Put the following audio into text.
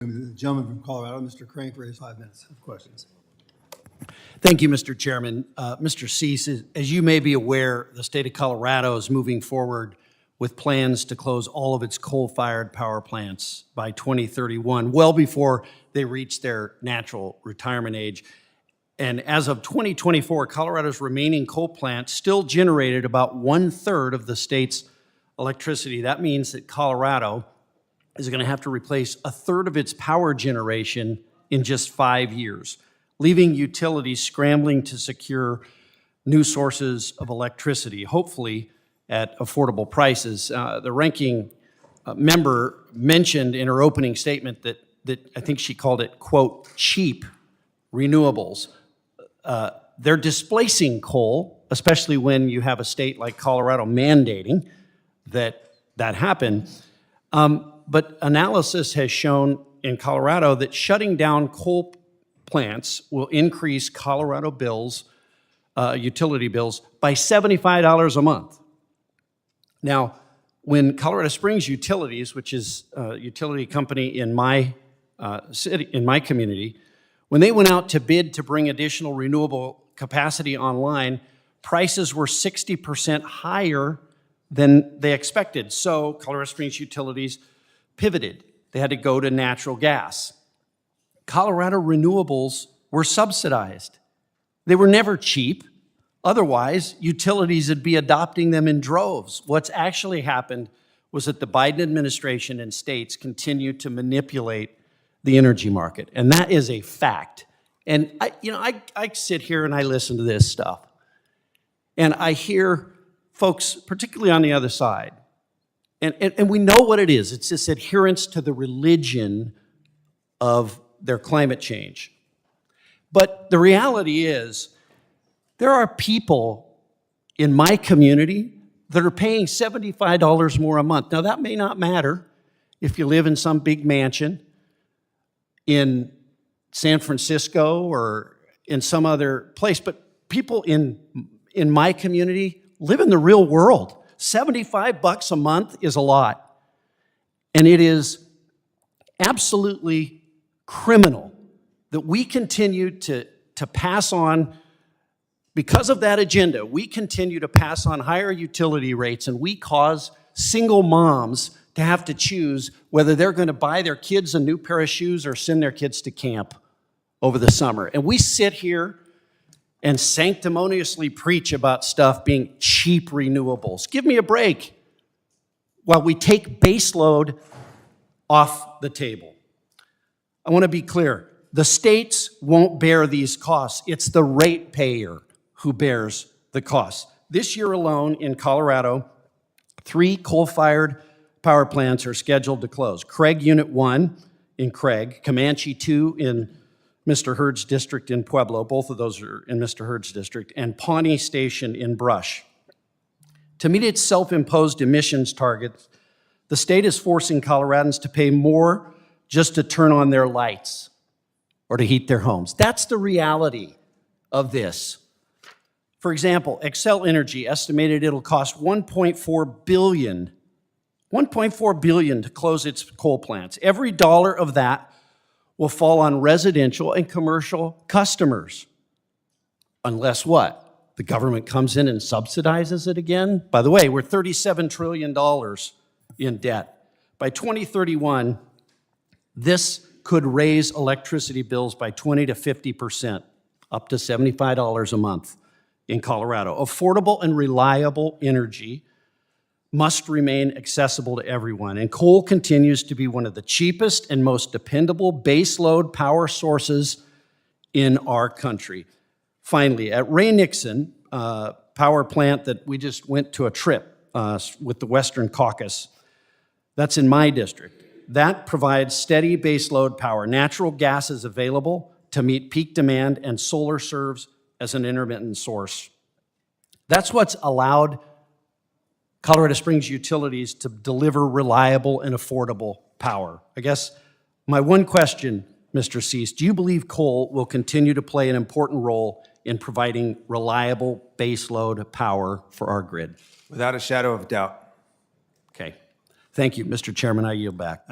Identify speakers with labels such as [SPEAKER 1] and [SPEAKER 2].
[SPEAKER 1] The gentleman from Colorado, Mr. Crank, for his 5 minutes of questions.
[SPEAKER 2] Thank you, Mr. Chairman. Mr. Cease, as you may be aware, the state of Colorado is moving forward with plans to close all of its coal-fired power plants by 2031, well before they reach their natural retirement age. And as of 2024, Colorado's remaining coal plants still generated about 1/3 of the state's electricity. That means that Colorado is going to have to replace 1/3 of its power generation in just 5 years, leaving utilities scrambling to secure new sources of electricity, hopefully at affordable prices. The ranking member mentioned in her opening statement that I think she called it, quote, cheap renewables. They're displacing coal, especially when you have a state like Colorado mandating that happen. But analysis has shown in Colorado that shutting down coal plants will increase Colorado bills, utility bills, by $75 a month. Now, when Colorado Springs Utilities, which is a utility company in my city, in my community, when they went out to bid to bring additional renewable capacity online, prices were 60% higher than they expected. So Colorado Springs Utilities pivoted. They had to go to natural gas. Colorado renewables were subsidized. They were never cheap. Otherwise, utilities would be adopting them in droves. What's actually happened was that the Biden administration and states continue to manipulate the energy market, and that is a fact. And I sit here and I listen to this stuff, and I hear folks, particularly on the other side, and we know what it is. It's this adherence to the religion of their climate change. But the reality is, there are people in my community that are paying $75 more a month. Now, that may not matter if you live in some big mansion in San Francisco or in some other place, but people in my community live in the real world. $75 a month is a lot. And it is absolutely criminal that we continue to pass on, because of that agenda, we continue to pass on higher utility rates, and we cause single moms to have to choose whether they're going to buy their kids a new pair of shoes or send their kids to camp over the summer. And we sit here and sanctimoniously preach about stuff being cheap renewables. Give me a break while we take baseload off the table. I want to be clear. The states won't bear these costs. It's the ratepayer who bears the costs. This year alone in Colorado, 3 coal-fired power plants are scheduled to close. Craig Unit 1 in Craig, Comanche 2 in Mr. Hurd's district in Pueblo, both of those are in Mr. Hurd's district, and Pawnee Station in Brush. To meet its self-imposed emissions targets, the state is forcing Coloradans to pay more just to turn on their lights or to heat their homes. That's the reality of this. For example, Xcel Energy estimated it'll cost $1.4 billion to close its coal plants. Every dollar of that will fall on residential and commercial customers. Unless what? The government comes in and subsidizes it again? By the way, we're $37 trillion in debt. By 2031, this could raise electricity bills by 20 to 50%, up to $75 a month in Colorado. Affordable and reliable energy must remain accessible to everyone, and coal continues to be one of the cheapest and most dependable baseload power sources in our country. Finally, at Ray Nixon power plant that we just went to a trip with the Western Caucus, that's in my district, that provides steady baseload power. Natural gas is available to meet peak demand, and solar serves as an intermittent source. That's what's allowed Colorado Springs Utilities to deliver reliable and affordable power. I guess my one question, Mr. Cease, do you believe coal will continue to play an important role in providing reliable baseload power for our grid?
[SPEAKER 3] Without a shadow of doubt.
[SPEAKER 2] Okay. Thank you, Mr. Chairman. I yield back.